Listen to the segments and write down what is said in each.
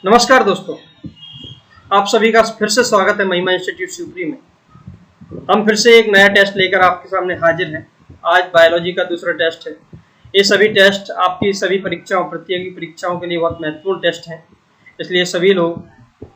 नमस्कार दोस्तों, आप सभी का फिर से स्वागत है महिमा इंस्टीट्यूट शिवपुरी में। हम फिर से एक नया टेस्ट लेकर आपके सामने हाजिर हैं। आज बायोलॉजी का दूसरा टेस्ट है। ये सभी टेस्ट आपकी सभी परीक्षाओं, प्रतियोगी परीक्षाओं के लिए बहुत महत्वपूर्ण टेस्ट हैं। इसलिए सभी लोग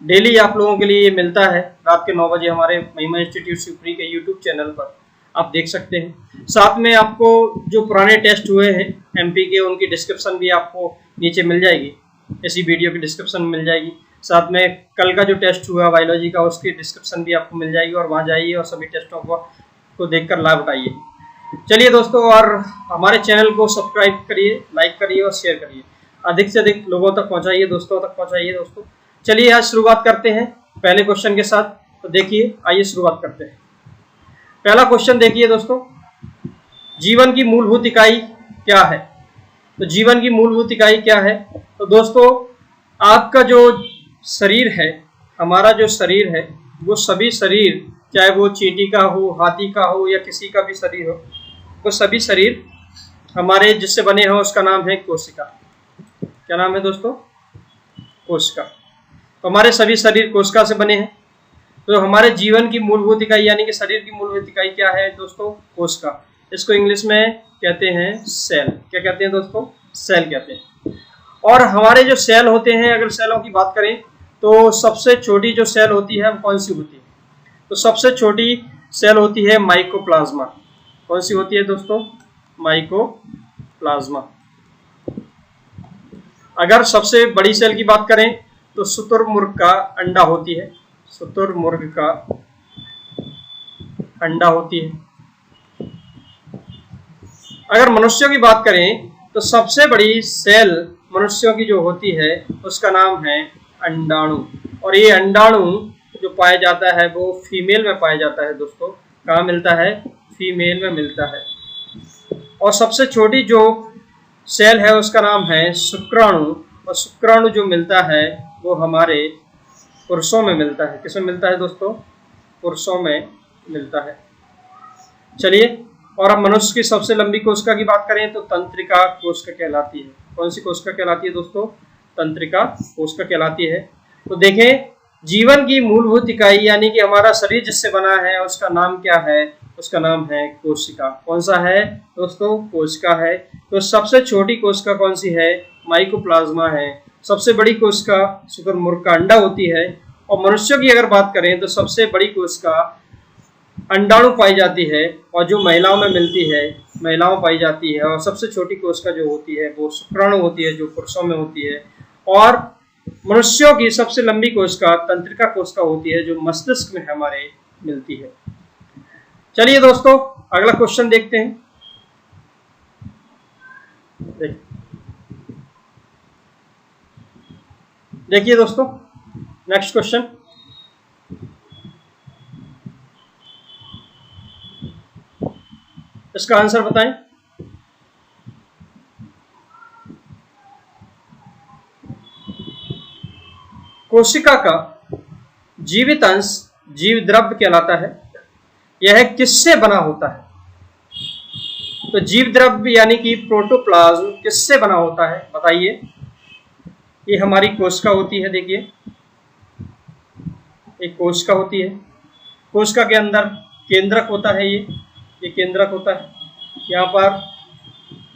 डेली आप लोगों के लिए ये मिलता है रात के 9 बजे हमारे महिमा इंस्टीट्यूट शिवपुरी के यूट्यूब चैनल पर आप देख सकते हैं। साथ में आपको जो पुराने टेस्ट हुए हैं एमपी के, उनकी डिस्क्रिप्शन भी आपको नीचे मिल जाएगी, इसी वीडियो की डिस्क्रिप्शन में मिल जाएगी। साथ में कल का जो टेस्ट हुआ बायोलॉजी का, उसकी डिस्क्रिप्शन भी आपको मिल जाएगी और वहाँ जाइए और सभी टेस्टों को देखकर लाभ उठाइए। चलिए दोस्तों, और हमारे चैनल को सब्सक्राइब करिए, लाइक करिए और शेयर करिए, अधिक से अधिक लोगों तक पहुँचाइए, दोस्तों तक पहुँचाइए। दोस्तों चलिए आज शुरुआत करते हैं पहले क्वेश्चन के साथ। तो देखिए, आइए शुरुआत करते हैं। पहला क्वेश्चन देखिए दोस्तों, जीवन की मूलभूत इकाई क्या है? तो जीवन की मूलभूत इकाई क्या है? तो दोस्तों, आपका जो शरीर है, हमारा जो शरीर है, वो सभी शरीर, चाहे वो चींटी का हो, हाथी का हो या किसी का भी शरीर हो, वो सभी शरीर हमारे जिससे बने हो उसका नाम है कोशिका। क्या नाम है दोस्तों? कोशिका। तो हमारे सभी शरीर कोशिका से बने हैं। तो हमारे जीवन की मूलभूत इकाई यानी कि शरीर की मूलभूत इकाई क्या है दोस्तों? कोशिका। इसको इंग्लिश में कहते हैं सेल। क्या कहते हैं दोस्तों? सेल कहते हैं। और हमारे जो सेल होते हैं, अगर सेलों की बात करें तो सबसे छोटी जो सेल होती है वो कौन सी होती है? तो सबसे छोटी सेल होती है माइकोप्लाज्मा। कौन सी होती है दोस्तों? माइकोप्लाज्मा। अगर सबसे बड़ी सेल की बात करें तो शुतुरमुर्ग का अंडा होती है। शुतुरमुर्ग का अंडा होती है। अगर मनुष्यों की बात करें तो सबसे बड़ी सेल मनुष्यों की जो होती है उसका नाम है अंडाणु। और ये अंडाणु जो पाया जाता है वो फीमेल में पाया जाता है दोस्तों। कहाँ मिलता है? फीमेल में मिलता है। और सबसे छोटी जो सेल है उसका नाम है शुक्राणु। और शुक्राणु जो मिलता है वो हमारे पुरुषों में मिलता है। किसमें मिलता है दोस्तों? पुरुषों में मिलता है। चलिए, और अब मनुष्य की सबसे लंबी कोशिका की बात करें तो तंत्रिका कोशिका कहलाती है। कौन सी कोशिका कहलाती है दोस्तों? तंत्रिका कोशिका कहलाती है। तो देखें, जीवन की मूलभूत इकाई यानी कि हमारा शरीर जिससे बना है उसका नाम क्या है? उसका नाम है कोशिका। कौन सा है दोस्तों? कोशिका है। तो सबसे छोटी कोशिका कौन सी है? माइकोप्लाज्मा है। सबसे बड़ी कोशिका शुतुरमुर्ग का अंडा होती है। और मनुष्यों की अगर बात करें तो सबसे बड़ी कोशिका अंडाणु पाई जाती है, और जो महिलाओं में मिलती है, महिलाओं पाई जाती है। और सबसे छोटी कोशिका जो होती है वो शुक्राणु होती है, जो पुरुषों में होती है। और मनुष्यों की सबसे लंबी कोशिका तंत्रिका कोशिका होती है, जो मस्तिष्क में हमारे मिलती है। चलिए दोस्तों, अगला क्वेश्चन देखते हैं। देखिए दोस्तों, नेक्स्ट क्वेश्चन, इसका आंसर बताएं। कोशिका का जीवित अंश जीव द्रव्य कहलाता है। यह किससे बना होता है? तो जीव द्रव्य यानी कि प्रोटोप्लाज्म किससे बना होता है बताइए। ये हमारी कोशिका होती है। देखिए, एक कोशिका होती है। कोशिका के अंदर केंद्रक होता है। ये केंद्रक होता है। यहाँ पर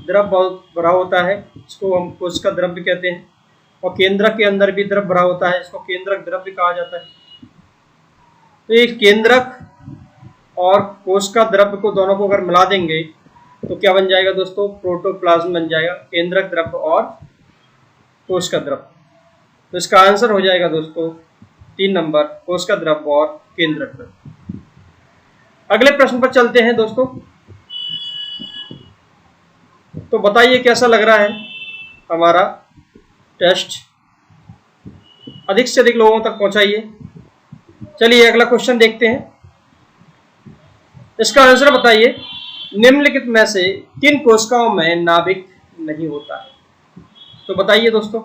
द्रव बहुत भरा होता है, इसको हम कोशिका द्रव्य कहते हैं। और केंद्रक के अंदर भी द्रव भरा होता है, इसको केंद्रक द्रव्य कहा जाता है। तो ये केंद्रक और कोशिका द्रव्य को दोनों को अगर मिला देंगे तो क्या बन जाएगा दोस्तों? प्रोटोप्लाज्म बन जाएगा। केंद्रक द्रव्य और कोशिका द्रव्य। तो इसका आंसर हो जाएगा दोस्तों 3 नंबर, कोशिका द्रव्य और केंद्रक द्रव्य। अगले प्रश्न पर चलते हैं दोस्तों। तो बताइए कैसा लग रहा है हमारा टेस्ट? अधिक से अधिक लोगों तक पहुंचाइए। चलिए अगला क्वेश्चन देखते हैं। इसका आंसर बताइए, निम्नलिखित में से किन कोशिकाओं में नाभिक नहीं होता है? तो बताइए दोस्तों,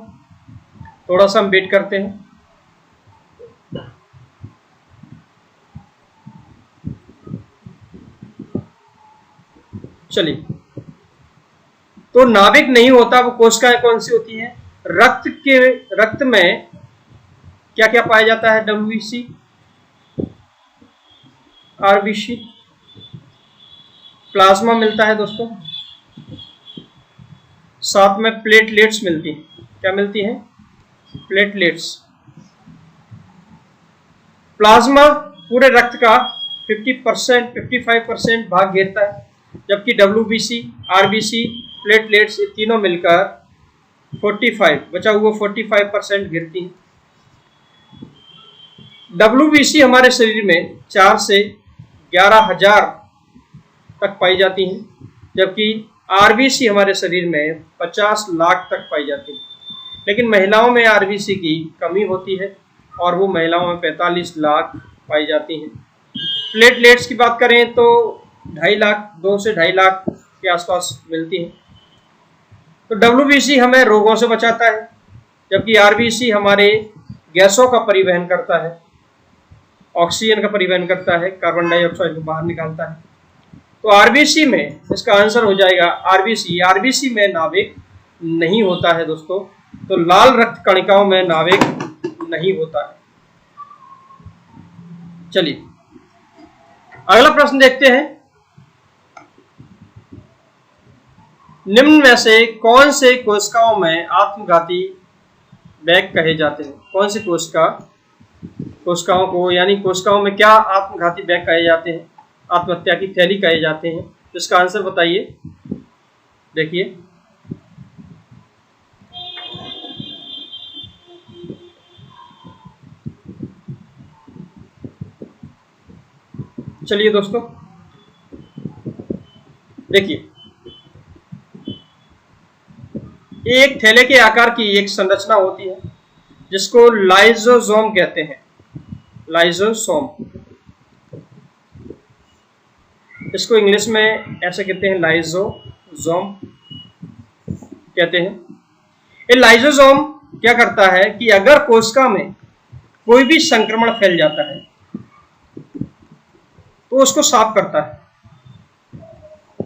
थोड़ा सा हम वेट करते हैं। चलिए, तो नाभिक नहीं होता वो कोशिकाएं कौन सी होती हैं? रक्त में क्या क्या पाया जाता है? WBC, RBC, प्लाज्मा मिलता है दोस्तों, साथ में प्लेटलेट्स मिलती हैं। क्या मिलती हैं? प्लेटलेट्स। प्लाज्मा पूरे रक्त का 50%, 55% भाग घेरता है, जबकि WBC, RBC, प्लेटलेट्स ये तीनों मिलकर 45 बचा हुआ 45% घेरती हैं। WBC हमारे शरीर में 4 से 11,000 तक पाई जाती हैं, जबकि RBC हमारे शरीर में 50 लाख तक पाई जाती है। लेकिन महिलाओं में RBC की कमी होती है और वो महिलाओं में 45 लाख पाई जाती हैं। प्लेटलेट्स की बात करें तो 2.5 लाख, 2 से 2.5 लाख के आसपास मिलती हैं। तो WBC हमें रोगों से बचाता है, जबकि RBC हमारे गैसों का परिवहन करता है, ऑक्सीजन का परिवहन करता है, कार्बन डाइऑक्साइड को बाहर निकालता है। तो RBC में इसका आंसर हो जाएगा RBC। RBC में नाभिक नहीं होता है दोस्तों, तो लाल रक्त कणिकाओं में नाभिक नहीं होता है। चलिए अगला प्रश्न देखते हैं। निम्न में से कौन से कोशिकाओं में आत्मघाती बैग कहे जाते हैं? कौन सी कोशिकाओं को, यानी कोशिकाओं में क्या आत्मघाती बैग कहे जाते हैं, आत्महत्या की थैली कहे जाते हैं? तो इसका आंसर बताइए। देखिए चलिए दोस्तों, देखिए एक थैले के आकार की एक संरचना होती है जिसको लाइसोसोम कहते हैं। लाइसोसोम, इसको इंग्लिश में ऐसे कहते हैं, लाइसोसोम कहते हैं। ये लाइसोसोम क्या करता है कि अगर कोशिका में कोई भी संक्रमण फैल जाता है तो उसको साफ करता है।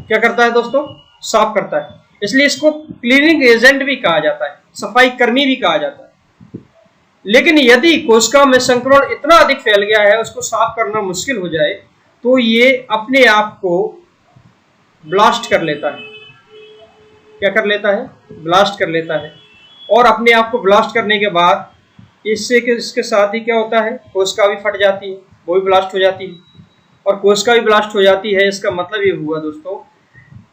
क्या करता है दोस्तों? साफ करता है। इसलिए इसको क्लीनिंग एजेंट भी कहा जाता है, सफाई कर्मी भी कहा जाता है। लेकिन यदि कोशिका में संक्रमण इतना अधिक फैल गया है, उसको साफ करना मुश्किल हो जाए, तो ये अपने आप को ब्लास्ट कर लेता है। क्या कर लेता है? ब्लास्ट कर लेता है। और अपने आप को ब्लास्ट करने के बाद इसके साथ ही क्या होता है? कोशिका भी फट जाती है, वो भी ब्लास्ट हो जाती है। और कोशिका भी ब्लास्ट हो जाती है, इसका मतलब ये हुआ दोस्तों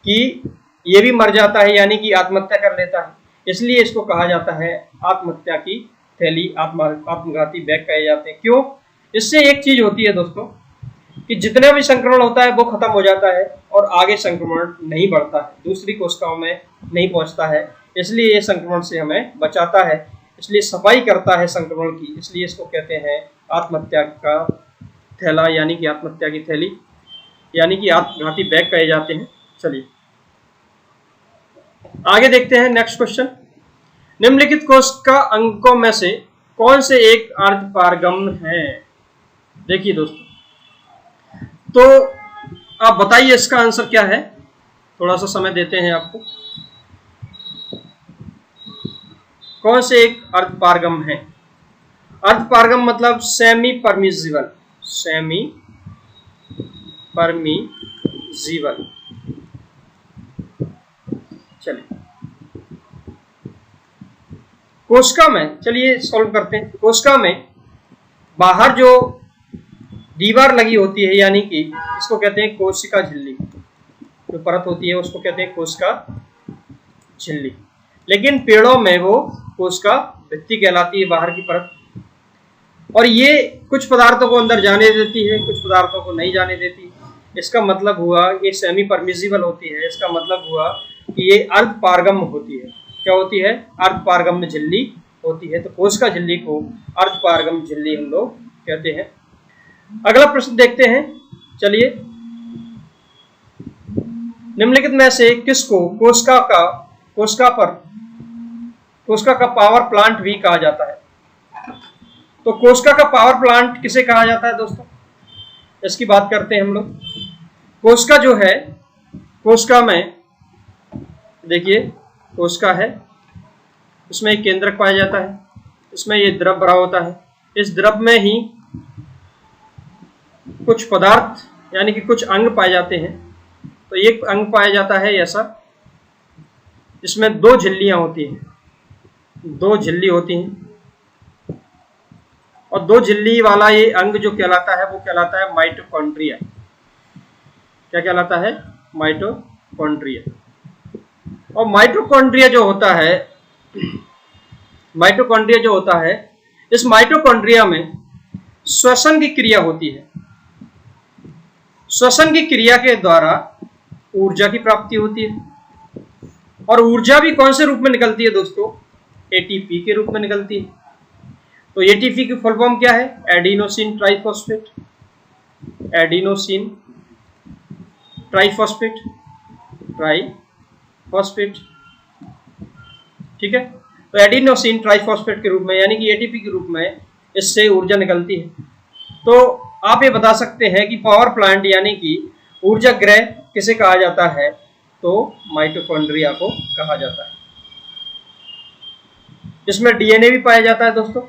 कि ये भी मर जाता है, यानी कि आत्महत्या कर लेता है। इसलिए इसको कहा जाता है आत्महत्या की थैली, आत्मघाती बैग कहे जाते हैं। क्यों? इससे एक चीज होती है दोस्तों कि जितना भी संक्रमण होता है वो खत्म हो जाता है और आगे संक्रमण नहीं बढ़ता है, दूसरी कोशिकाओं में नहीं पहुंचता है। इसलिए ये संक्रमण से हमें बचाता है, इसलिए सफाई करता है संक्रमण की। इसलिए इसको कहते हैं आत्महत्या का थैला, यानी कि आत्महत्या की थैली, यानी कि आत्मघाती बैग कहे जाते हैं। चलिए आगे देखते हैं नेक्स्ट क्वेश्चन। निम्नलिखित कोशिका अंगों में से कौन से एक अर्धपारगम है? देखिए दोस्तों, तो आप बताइए इसका आंसर क्या है। थोड़ा सा समय देते हैं आपको। कौन से एक अर्धपारगम है? अर्धपारगम मतलब सेमी परमिजिबल, सेमी परमिजिबल। चलिए कोशिका में, चलिए सॉल्व करते हैं। कोशिका में बाहर जो दीवार लगी होती है, यानी कि इसको कहते हैं कोशिका झिल्ली, जो परत होती है उसको कहते हैं कोशिका झिल्ली। लेकिन पेड़ों में वो कोशिका भित्ति कहलाती है, बाहर की परत। और ये कुछ पदार्थों को अंदर जाने देती है, कुछ पदार्थों को नहीं जाने देती। इसका मतलब हुआ ये सेमी परमिजिबल होती है। इसका मतलब हुआ कि ये अर्धपारगम होती है। क्या होती है? अर्धपारगम झिल्ली होती है। तो कोशिका झिल्ली को अर्धपारगम झिल्ली हम लोग कहते हैं। अगला प्रश्न देखते हैं। चलिए, निम्नलिखित में से किसको कोशिका का पावर प्लांट भी कहा जाता है? तो कोशिका का पावर प्लांट किसे कहा जाता है दोस्तों? इसकी बात करते हैं हम लोग। कोशिका जो है, कोशिका में देखिए कोशिका है, उसमें एक केंद्रक पाया जाता है, इसमें ये द्रव भरा होता है, इस द्रव में ही कुछ पदार्थ यानी कि कुछ अंग पाए जाते हैं। तो एक अंग पाया जाता है ऐसा, इसमें दो झिल्लियां होती हैं, दो झिल्ली होती हैं, और दो झिल्ली वाला ये अंग जो कहलाता है वो कहलाता है माइटोकॉन्ड्रिया। क्या कहलाता है? माइटोकॉन्ड्रिया। और माइटोकॉन्ड्रिया जो होता है, माइटोकॉन्ड्रिया जो होता है, इस माइटोकॉन्ड्रिया में श्वसन की क्रिया होती है। श्वसन की क्रिया के द्वारा ऊर्जा की प्राप्ति होती है, और ऊर्जा भी कौन से रूप में निकलती है दोस्तों? एटीपी के रूप में निकलती है। तो एटीपी की फुल फॉर्म क्या है? Adenosine triphosphate. Adenosine triphosphate, triphosphate, ठीक है। तो एडिनोसिन ट्राइफॉस्फेट के रूप में यानी कि एटीपी के रूप में इससे ऊर्जा निकलती है। तो आप ये बता सकते हैं कि पावर प्लांट यानी कि ऊर्जा गृह किसे कहा जाता है? तो माइटोकॉन्ड्रिया को कहा जाता है। इसमें डीएनए भी पाया जाता है दोस्तों,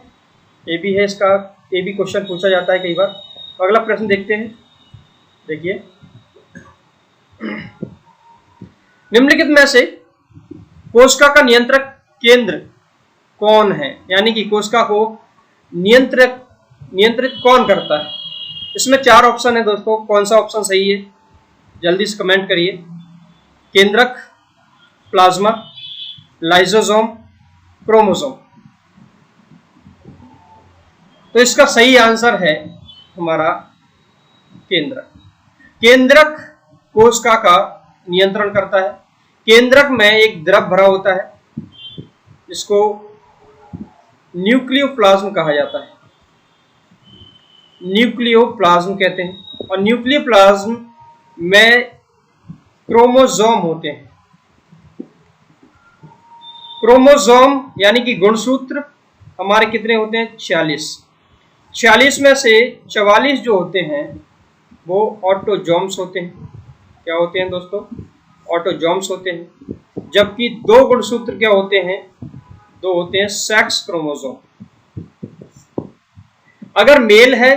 ये भी है इसका, ये भी क्वेश्चन पूछा जाता है कई बार। तो अगला प्रश्न देखते हैं, देखिए, निम्नलिखित में से कोशिका का नियंत्रक केंद्र कौन है? यानी कि कोशिका को नियंत्रित कौन करता है? इसमें चार ऑप्शन है दोस्तों, कौन सा ऑप्शन सही है जल्दी से कमेंट करिए। केंद्रक, प्लाज्मा, लाइसोसोम, क्रोमोसोम। तो इसका सही आंसर है हमारा केंद्रक। केंद्रक कोशिका का नियंत्रण करता है। केंद्रक में एक द्रव भरा होता है, इसको न्यूक्लियोप्लाज्म कहा जाता है, न्यूक्लियोप्लाज्म कहते हैं। और न्यूक्लियोप्लाज्म में क्रोमोसोम होते हैं। क्रोमोसोम यानी कि गुणसूत्र हमारे कितने होते हैं? 46। 46 में से 44 जो होते हैं वो ऑटोजोम्स होते हैं। क्या होते हैं दोस्तों? ऑटोजोम्स होते हैं। जबकि दो गुणसूत्र क्या होते हैं? दो होते हैं सेक्स क्रोमोसोम। अगर मेल है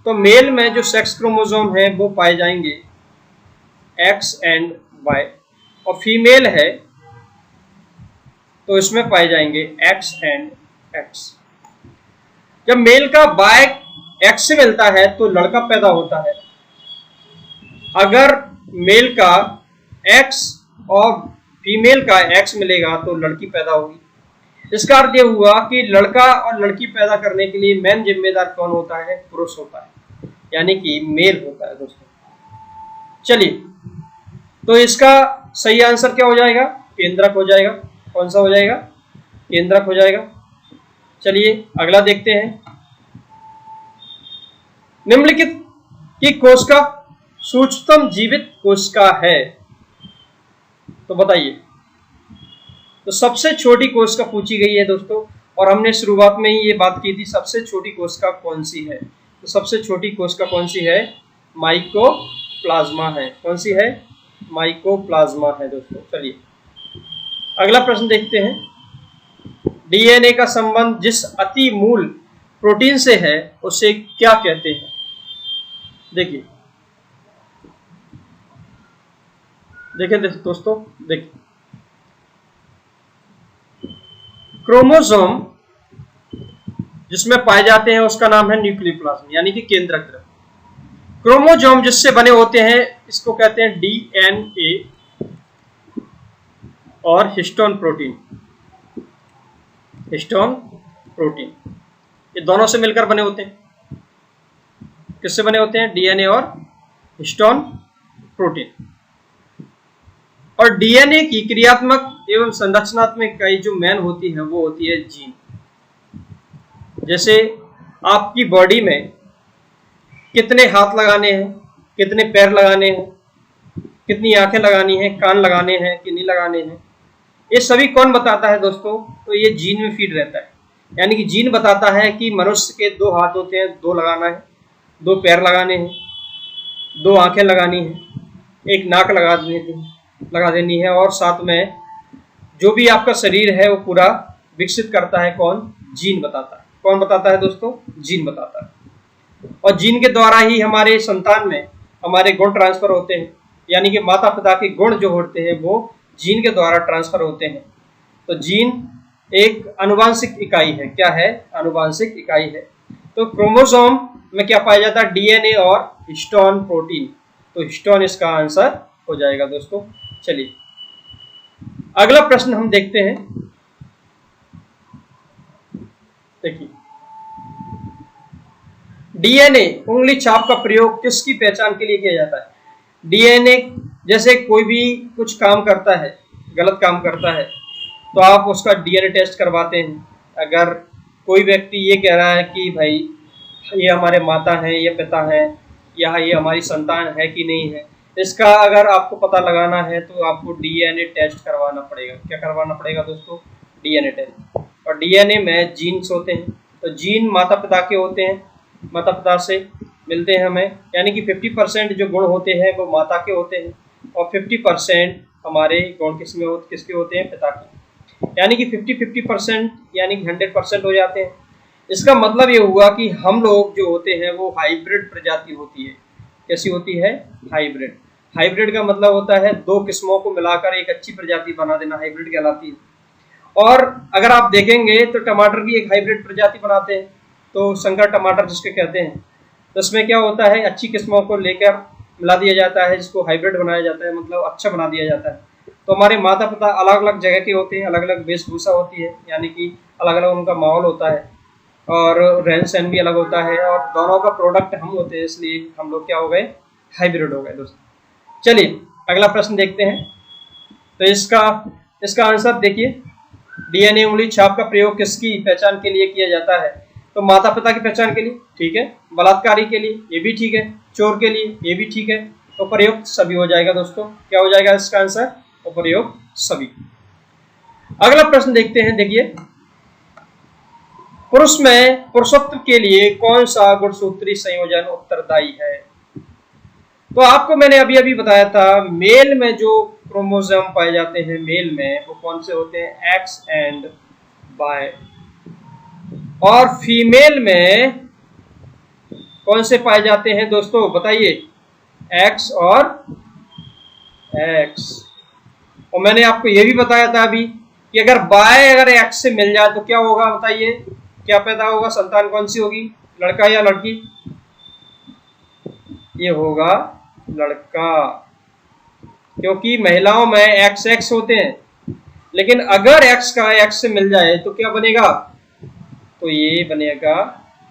तो मेल में जो सेक्स क्रोमोसोम है वो पाए जाएंगे एक्स एंड वाई, और फीमेल है तो इसमें पाए जाएंगे एक्स एंड एक्स। जब मेल का बाय एक्स से मिलता है तो लड़का पैदा होता है। अगर मेल का एक्स और फीमेल का एक्स मिलेगा तो लड़की पैदा होगी। इसका अर्थ यह हुआ कि लड़का और लड़की पैदा करने के लिए मेन जिम्मेदार कौन होता है? पुरुष होता है, यानी कि मेल होता है दोस्तों। चलिए, तो इसका सही आंसर क्या हो जाएगा? केंद्रक हो जाएगा। कौन सा हो जाएगा? केंद्रक हो जाएगा। चलिए अगला देखते हैं, निम्नलिखित की कोशिका सूक्ष्मतम जीवित कोशिका है, तो बताइए। तो सबसे छोटी कोशिका पूछी गई है दोस्तों, और हमने शुरुआत में ही ये बात की थी सबसे छोटी कोशिका कौन सी है। तो सबसे छोटी कोशिका कौन सी है? माइकोप्लाज्मा है। कौन सी है? माइकोप्लाज्मा है दोस्तों। चलिए अगला प्रश्न देखते हैं, डीएनए का संबंध जिस अति मूल प्रोटीन से है उसे क्या कहते हैं? देखिए दोस्तों, देखिए, क्रोमोसोम जिसमें पाए जाते हैं उसका नाम है न्यूक्लियोप्लाज्म यानी कि केंद्रक द्रव। क्रोमोसोम जिससे बने होते हैं इसको कहते हैं डीएनए और हिस्टोन प्रोटीन। हिस्टोन प्रोटीन ये दोनों से मिलकर बने होते हैं। किससे बने होते हैं? डीएनए और हिस्टोन प्रोटीन। और डीएनए की क्रियात्मक एवं संरचनात्मक इकाई जो मेन होती है वो होती है जीन। जैसे आपकी बॉडी में कितने हाथ लगाने हैं, कितने पैर लगाने हैं, कितनी आंखें लगानी हैं, कान लगाने हैं कि नहीं लगाने हैं, ये सभी कौन बताता है दोस्तों? तो ये जीन में फीड रहता है। यानी कि जीन बताता है कि मनुष्य के दो हाथ होते हैं, दो लगाना है, दो पैर लगाने हैं, दो आंखें लगानी है, एक नाक लगा देनी है, और साथ में जो भी आपका शरीर है वो पूरा विकसित करता है कौन? जीन बताता है। कौन बताता है दोस्तों? जीन बताता है। और जीन के द्वारा ही हमारे संतान में हमारे गुण ट्रांसफर होते हैं, यानी कि माता पिता के गुण जो होते हैं वो जीन के द्वारा ट्रांसफर होते हैं। तो जीन एक आनुवांशिक इकाई है। क्या है? आनुवांशिक इकाई है। तो क्रोमोसोम में क्या पाया जाता है? डीएनए और हिस्टोन प्रोटीन। तो हिस्टोन इसका आंसर हो जाएगा दोस्तों। चलिए अगला प्रश्न हम देखते हैं। देखिए, डीएनए उंगली छाप का प्रयोग किसकी पहचान के लिए किया जाता है? डीएनए जैसे कोई भी कुछ काम करता है, गलत काम करता है, तो आप उसका डीएनए टेस्ट करवाते हैं। अगर कोई व्यक्ति ये कह रहा है कि भाई ये हमारे माता हैं, ये पिता हैं, या ये हमारी संतान है कि नहीं है, इसका अगर आपको पता लगाना है तो आपको डीएनए टेस्ट करवाना पड़ेगा। क्या करवाना पड़ेगा दोस्तों? DNA test. और डीएनए में जीन्स होते हैं। तो जीन माता पिता के होते हैं, माता पिता से मिलते हैं हमें, यानी कि 50% जो गुण होते हैं वो माता के होते हैं और 50% हमारे गुण किसके होते हैं? पिता के। यानी कि 50-50% यानी कि 100% हो जाते हैं। इसका मतलब ये हुआ कि हम लोग जो होते हैं वो हाइब्रिड प्रजाति होती है। कैसी होती है? हाइब्रिड। हाइब्रिड का मतलब होता है दो किस्मों को मिलाकर एक अच्छी प्रजाति बना देना, हाइब्रिड कहलाती है। और अगर आप देखेंगे तो टमाटर भी एक हाइब्रिड प्रजाति बनाते हैं, तो संकर टमाटर जिसके कहते हैं। तो इसमें क्या होता है? अच्छी किस्मों को लेकर मिला दिया जाता है, जिसको हाइब्रिड बनाया जाता है, मतलब अच्छा बना दिया जाता है। तो हमारे माता पिता अलग अलग जगह के होते हैं, अलग अलग वेशभूषा होती है, यानी कि अलग अलग उनका माहौल होता है और रहन सहन भी अलग होता है, और दोनों का प्रोडक्ट हम होते हैं, इसलिए हम लोग क्या हो गए? हाइब्रिड हो गए दोस्तों। चलिए अगला प्रश्न देखते हैं। तो इसका आंसर देखिए, डीएनए उंगली छाप का प्रयोग किसकी पहचान के लिए किया जाता है? तो माता पिता की पहचान के लिए, ठीक है। बलात्कारी के लिए, ये भी ठीक है। चोर के लिए, ये भी ठीक है। तो प्रयोग सभी हो जाएगा दोस्तों। क्या हो जाएगा इसका आंसर? तो प्रयोग सभी। अगला प्रश्न देखते हैं। देखिए, पुरुष में पुरुषत्व के लिए कौन सा गुणसूत्री संयोजन उत्तरदायी है? तो आपको मैंने अभी अभी बताया था, मेल में जो क्रोमोसोम पाए जाते हैं मेल में, वो कौन से होते हैं? X and Y. और फीमेल में कौन से पाए जाते हैं दोस्तों? बताइए। एक्स और एक्स। और मैंने आपको ये भी बताया था अभी कि अगर वाई अगर एक्स से मिल जाए तो क्या होगा? बताइए, क्या पैदा होगा? संतान कौन सी होगी? लड़का या लड़की? ये होगा लड़का, क्योंकि महिलाओं में एक्स एक्स होते हैं। लेकिन अगर एक्स का एक्स से मिल जाए तो क्या बनेगा? तो ये बनेगा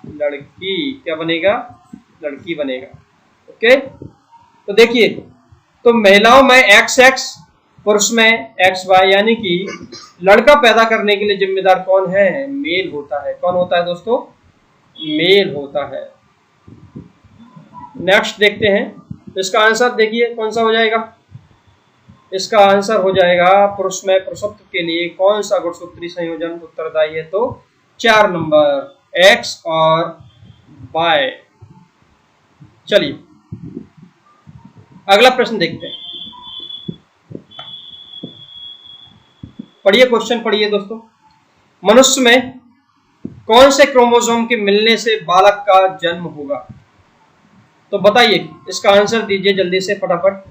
लड़की। क्या बनेगा? लड़की बनेगा। ओके, तो देखिए, तो महिलाओं में एक्स एक्स, पुरुष में एक्स वाई, यानी कि लड़का पैदा करने के लिए जिम्मेदार कौन है? मेल होता है। कौन होता है दोस्तों? मेल होता है। नेक्स्ट देखते हैं। तो इसका आंसर देखिए कौन सा हो जाएगा? इसका आंसर हो जाएगा, पुरुष में पुरुषत्व के लिए कौन सा गुणसूत्री संयोजन उत्तरदायी है? तो 4 नंबर, एक्स और वाई। चलिए अगला प्रश्न देखते हैं। पढ़िए, क्वेश्चन पढ़िए दोस्तों। मनुष्य में कौन से क्रोमोसोम के मिलने से बालक का जन्म होगा? तो बताइए, इसका आंसर दीजिए जल्दी से, फटाफट।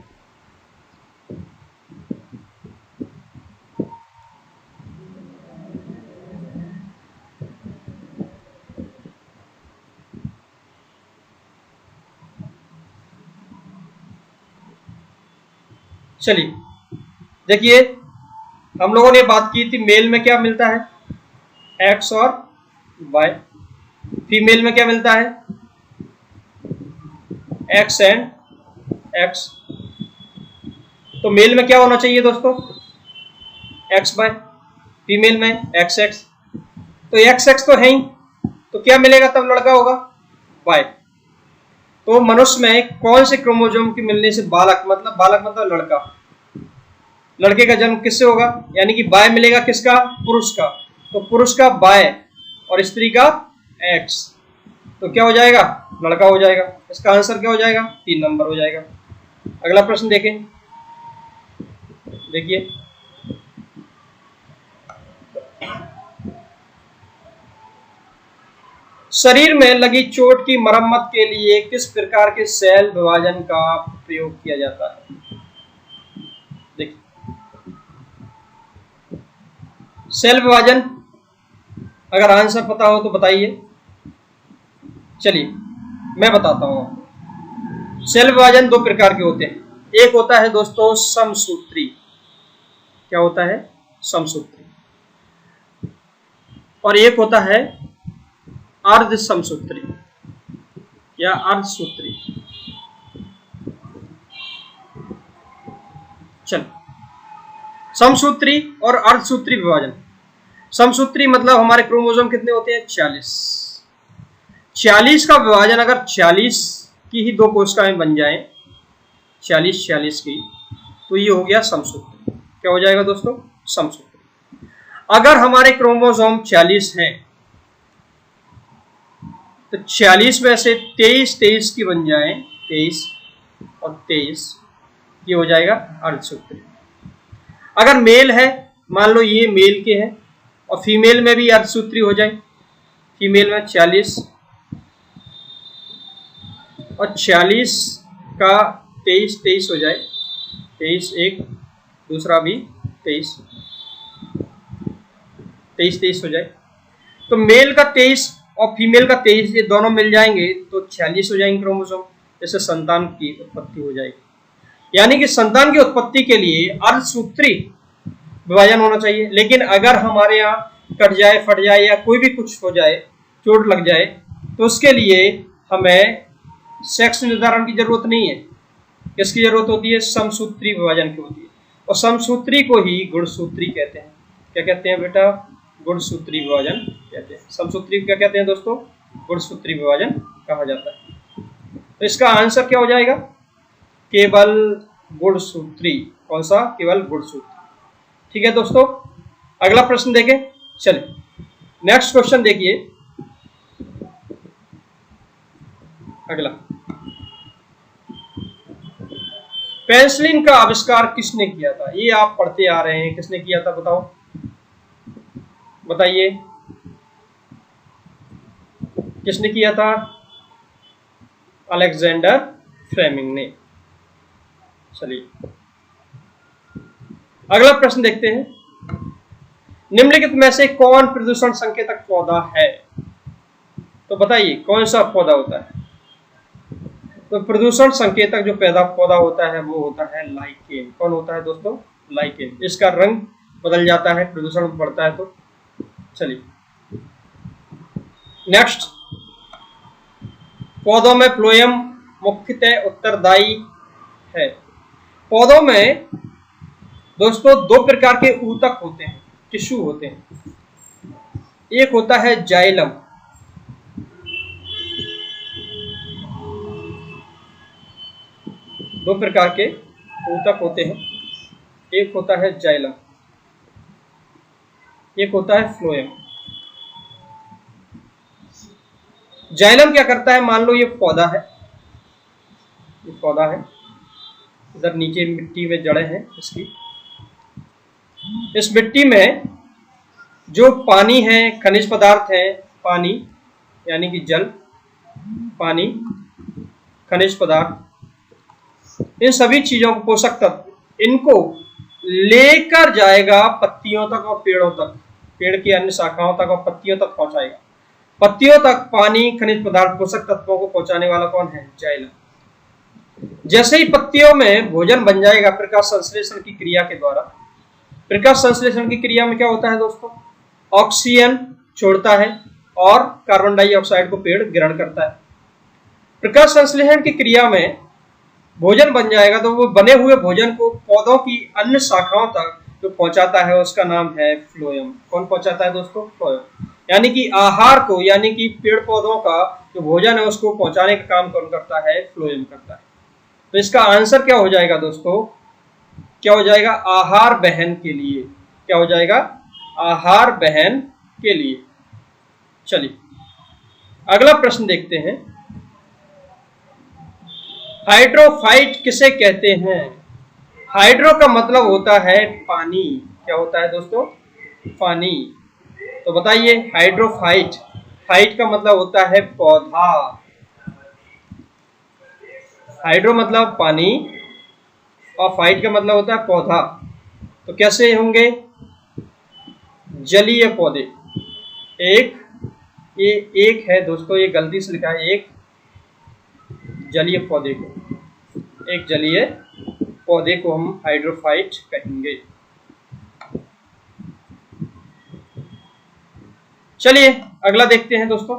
चलिए देखिए, हम लोगों ने बात की थी मेल में क्या मिलता है? एक्स और वाई। फीमेल में क्या मिलता है? X and X. तो मेल में क्या होना चाहिए दोस्तों? X Y. फीमेल में एक्स एक्स। तो एक्स एक्स तो है ही, तो क्या मिलेगा? तब लड़का होगा वाई। तो मनुष्य में कौन से क्रोमोसोम के मिलने से बालक मतलब लड़का, लड़के का जन्म किससे होगा? यानी कि वाई मिलेगा किसका? पुरुष का। तो पुरुष का वाई और स्त्री का एक्स। तो क्या हो जाएगा? लड़का हो जाएगा। इसका आंसर क्या हो जाएगा? 3 नंबर हो जाएगा। अगला प्रश्न देखें। देखिए, शरीर में लगी चोट की मरम्मत के लिए किस प्रकार के सेल विभाजन का प्रयोग किया जाता है? देखिए, सेल विभाजन, अगर आंसर पता हो तो बताइए। चलिए मैं बताता हूं। सेल विभाजन दो प्रकार के होते हैं। एक होता है दोस्तों समसूत्री। क्या होता है? समसूत्री। और एक होता है अर्ध समसूत्री या अर्धसूत्री। चल, समसूत्री और अर्धसूत्री विभाजन। समसूत्री मतलब हमारे क्रोमोसोम कितने होते हैं? 40। 40 का विभाजन अगर 40 की ही दो कोशिकाएं बन जाएं, 40 की, तो ये हो गया समसूत्री। क्या हो जाएगा दोस्तों? समसूत्री। अगर हमारे क्रोमोसोम 40 हैं तो 40 में से 23 की बन जाए, 23 और 23, ये हो जाएगा अर्धसूत्री। अगर मेल है, मान लो ये मेल के हैं और फीमेल में भी अर्धसूत्री हो जाए, फीमेल में 40 और 40 का 23 हो जाए, 23 एक, दूसरा भी 23 हो जाए, तो मेल का 23 और फीमेल का 23 ये दोनों मिल जाएंगे तो 46 हो जाएंगे क्रोमोसोम। जैसे संतान की उत्पत्ति हो जाएगी। यानी कि संतान की उत्पत्ति के लिए अर्धसूत्री विभाजन होना चाहिए। लेकिन अगर हमारे यहाँ कट जाए, फट जाए या कोई भी कुछ हो जाए, चोट लग जाए, तो उसके लिए हमें सेक्स निर्धारण की जरूरत नहीं है। किसकी जरूरत होती है? समसूत्री विभाजन की होती है। और समसूत्री को ही गुणसूत्री कहते हैं। क्या कहते हैं बेटा? गुणसूत्री विभाजन कहते हैं। समसूत्री क्या कहते हैं दोस्तों? गुणसूत्री विभाजन कहा जाता है। तो इसका आंसर क्या हो जाएगा? केवल गुणसूत्री। कौन सा? केवल गुणसूत्री। ठीक है दोस्तों, अगला प्रश्न देखें। चलिए नेक्स्ट क्वेश्चन देखिए। अगला, पेनिसिलिन का आविष्कार किसने किया था? ये आप पढ़ते आ रहे हैं, किसने किया था बताओ, बताइए किसने किया था? अलेक्जेंडर फ्लेमिंग ने। चलिए अगला प्रश्न देखते हैं। निम्नलिखित में से कौन प्रदूषण संकेतक पौधा है? तो बताइए कौन सा पौधा होता है? तो प्रदूषण संकेतक जो पौधा होता है वो होता है लाइकेन। कौन होता है दोस्तों? लाइकेन। इसका रंग बदल जाता है प्रदूषण बढ़ता है तो। चलिए नेक्स्ट, पौधों में फ्लोएम मुख्यतः उत्तरदायी है। पौधों में दोस्तों दो प्रकार के ऊतक होते हैं, टिश्यू होते हैं। एक होता है जाइलम, दो प्रकार के ऊतक होते हैं। एक होता है जाइलम, एक होता है फ्लोएम। जाइलम क्या करता है? मान लो ये पौधा है, ये पौधा है, इधर नीचे मिट्टी में जड़ें हैं इसकी। इस मिट्टी में जो पानी है, खनिज पदार्थ है, पानी यानी कि जल, पानी, खनिज पदार्थ, इन सभी चीजों को, पोषक तत्व, इनको लेकर जाएगा पत्तियों तक और पेड़ों तक, पेड़ की अन्य शाखाओं तक और पत्तियों तक पहुंचाएगा। पत्तियों तक पानी, खनिज पदार्थ, पोषक तत्वों को पहुंचाने वाला कौन है? जाइलम। जैसे ही पत्तियों में भोजन बन जाएगा प्रकाश संश्लेषण की क्रिया के द्वारा, प्रकाश संश्लेषण की क्रिया में क्या होता है दोस्तों? ऑक्सीजन छोड़ता है और कार्बन डाइऑक्साइड को पेड़ ग्रहण करता है। प्रकाश संश्लेषण की क्रिया में भोजन बन जाएगा तो वो बने हुए भोजन को पौधों की अन्य शाखाओं तक जो पहुंचाता है उसका नाम है फ्लोएम। कौन पहुंचाता है दोस्तों? फ्लोएम। यानी कि आहार को, यानी कि पेड़ पौधों का जो भोजन है उसको पहुंचाने का काम कौन करता है? फ्लोएम करता है। तो इसका आंसर क्या हो जाएगा दोस्तों? क्या हो जाएगा? आहार वहन के लिए। क्या हो जाएगा? आहार वहन के लिए। चलिए अगला प्रश्न देखते हैं। हाइड्रोफाइट किसे कहते हैं? हाइड्रो का मतलब होता है पानी। क्या होता है दोस्तों? पानी। तो बताइए हाइड्रोफाइट, फाइट का मतलब होता है पौधा। हाइड्रो मतलब पानी और फाइट का मतलब होता है पौधा। तो कैसे होंगे? जलीय पौधे। ये एक है दोस्तों, ये गलती से लिखा है, एक जलीय पौधे को, एक जलीय पौधे को हम हाइड्रोफाइट कहेंगे। चलिए अगला देखते हैं दोस्तों।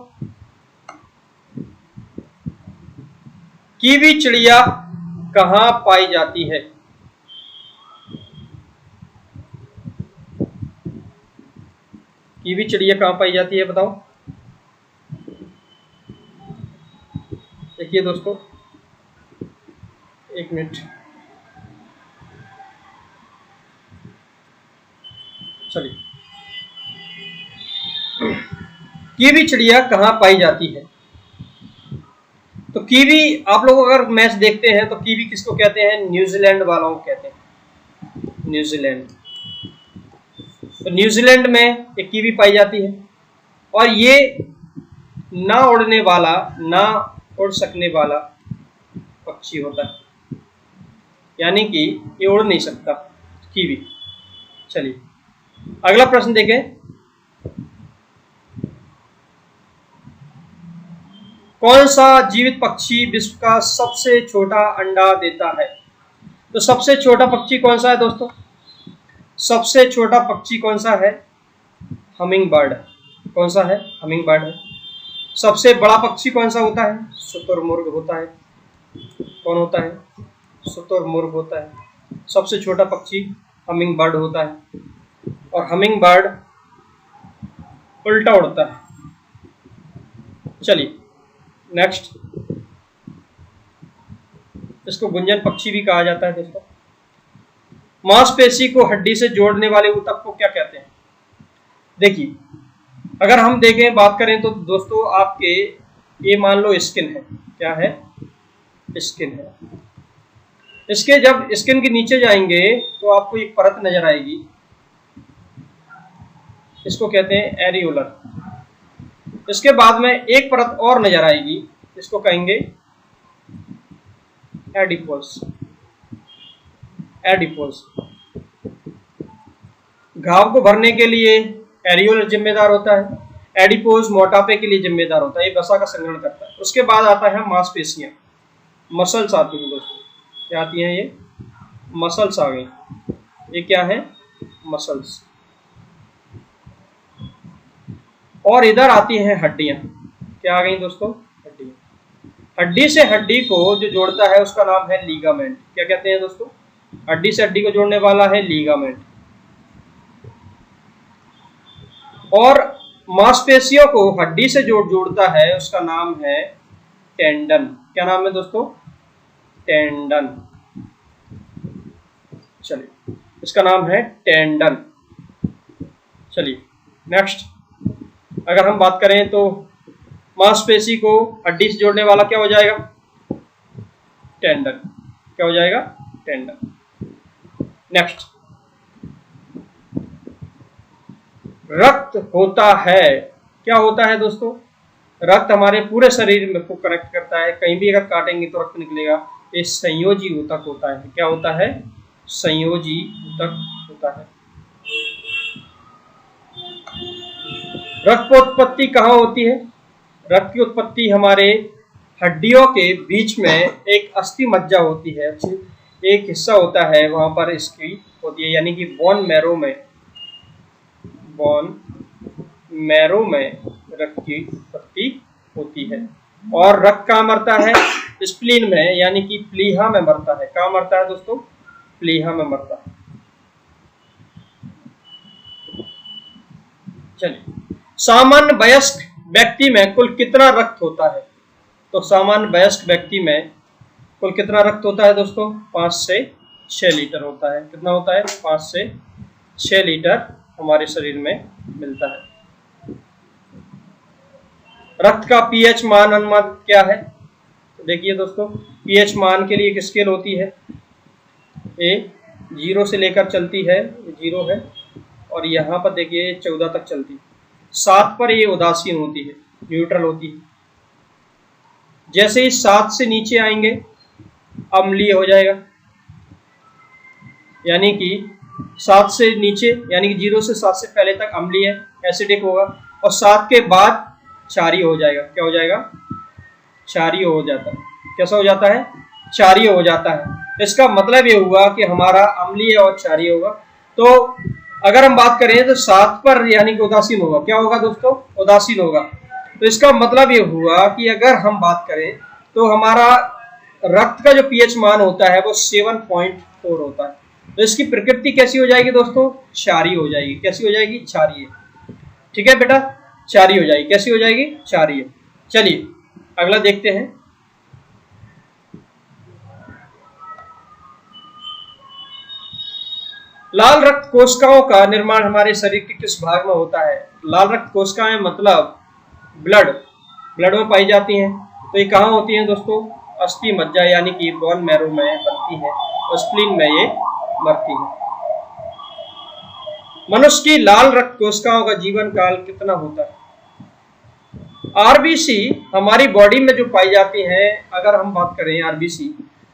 कीवी चिड़िया कहाँ पाई जाती है? कीवी चिड़िया कहाँ पाई जाती है बताओ? देखिए दोस्तों, एक मिनट, चलिए। कीवी चिड़िया कहाँ पाई जाती है? तो कीवी, आप लोग अगर मैच देखते हैं तो कीवी किसको कहते हैं? न्यूजीलैंड वालों को कहते हैं, न्यूजीलैंड। तो न्यूजीलैंड में एक कीवी पाई जाती है और ये ना उड़ने वाला, ना उड़ सकने वाला पक्षी होता है, यानी कि ये उड़ नहीं सकता कीवी। चलिए अगला प्रश्न देखें। कौन सा जीवित पक्षी विश्व का सबसे छोटा अंडा देता है? तो सबसे छोटा पक्षी कौन सा है दोस्तों? सबसे छोटा पक्षी कौन सा है? Humming bird. कौन सा है? हमिंग बर्ड है। सबसे बड़ा पक्षी कौन सा होता है? शुतुरमुर्ग होता है। कौन होता है? शुतुरमुर्ग होता है। सबसे छोटा पक्षी हमिंग बर्ड होता है और हमिंग बर्ड उल्टा उड़ता है। चलिए नेक्स्ट, इसको गुंजन पक्षी भी कहा जाता है दोस्तों। मांसपेशी को हड्डी से जोड़ने वाले ऊतक को क्या कहते हैं? देखिए अगर हम देखें, बात करें तो दोस्तों, आपके ये मान लो स्किन है, क्या है? स्किन है। इसके जब स्किन के नीचे जाएंगे तो आपको एक परत नजर आएगी, इसको कहते हैं एरियोलर। इसके बाद में एक परत और नजर आएगी, इसको कहेंगे एडिपोस। एडिपोस। घाव को भरने के लिए एरियोलर जिम्मेदार होता है, एडिपोज मोटापे के लिए जिम्मेदार होता है, ये वसा का संग्रहण करता है। उसके बाद आता है मांसपेशियां, मसल्स आती हैं दोस्तों। क्या आती हैं? ये मसल्स आ गई। ये क्या है? मसल्स। और इधर आती हैं हड्डियां। क्या आ गई दोस्तों? हड्डियां। हड्डी से हड्डी को जो जोड़ता है उसका नाम है लीगामेंट। क्या कहते हैं दोस्तों? हड्डी से हड्डी को जोड़ने वाला है लीगामेंट। और मांसपेशियों को हड्डी से जोड़ता है उसका नाम है टेंडन। क्या नाम है दोस्तों? टेंडन। चलिए इसका नाम है टेंडन। चलिए नेक्स्ट, अगर हम बात करें तो मांसपेशी को हड्डी से जोड़ने वाला क्या हो जाएगा? टेंडन। क्या हो जाएगा? टेंडन। नेक्स्ट, रक्त होता है। क्या होता है दोस्तों? रक्त हमारे पूरे शरीर में को कनेक्ट करता है, कहीं भी अगर काटेंगे तो रक्त निकलेगा। ये संयोजी ऊतक होता है। क्या होता है? संयोजी ऊतक होता है। रक्त की उत्पत्ति कहाँ होती है? रक्त की उत्पत्ति हमारे हड्डियों के बीच में एक अस्थि मज्जा होती है, एक हिस्सा होता है, वहां पर इसकी होती है, यानी कि बोन मैरो में, बोन मैरो में रक्त की उत्पत्ति होती है। और रक्त कहाँ मरता है? स्प्लीन में, यानी कि प्लीहा में मरता है। कहाँ मरता है दोस्तों? प्लीहा में मरता है। चलिए, सामान्य वयस्क व्यक्ति में कुल कितना रक्त होता है? तो सामान्य वयस्क व्यक्ति में कुल कितना रक्त होता है दोस्तों? 5 से 6 लीटर होता है। कितना होता है? 5 से 6 लीटर हमारे शरीर में मिलता है। रक्त का पीएच मान अनुमान क्या है? तो देखिए दोस्तों, पीएच मान के लिए एक स्केल होती है, ये 0 से लेकर चलती है, 0 है, और यहाँ पर देखिए 14 तक चलती है। 7 पर ये उदासीन होती है, न्यूट्रल होती है। जैसे ही 7 से नीचे आएंगे अम्लीय हो जाएगा, यानी कि 7 से नीचे यानी कि 0 से 7 से पहले तक अम्लीय एसिडिक होगा, और 7 के बाद क्षारीय हो जाएगा। क्या हो जाएगा? क्षारीय हो जाता है। कैसा हो जाता है? क्षारीय हो जाता है। इसका मतलब ये हुआ कि हमारा अम्लीय और क्षारीय होगा। तो अगर हम बात करें तो 7 पर यानी कि उदासीन होगा। क्या होगा दोस्तों? उदासीन होगा। तो इसका मतलब ये हुआ कि अगर हम बात करें तो हमारा रक्त का जो पीएच मान होता है वो 7.4 होता है। तो इसकी प्रकृति कैसी हो जाएगी दोस्तों? क्षारीय हो जाएगी। कैसी हो जाएगी? क्षारीय। ठीक है बेटा, क्षारीय हो जाएगी। कैसी हो जाएगी? क्षारीय। चलिए अगला देखते हैं। लाल रक्त कोशिकाओं का निर्माण हमारे शरीर के किस भाग में होता है? लाल रक्त कोशिकाएं मतलब ब्लड में पाई जाती हैं। तो ये कहाँ होती हैं दोस्तों? अस्थि मज्जा यानी कि बोन मैरो में बनती है, और स्प्लीन में ये मरती है। मनुष्य की लाल रक्त कोशिकाओं का जीवन काल कितना होता है? आरबीसी हमारी बॉडी में जो पाई जाती हैं, अगर हम बात करें आरबीसी,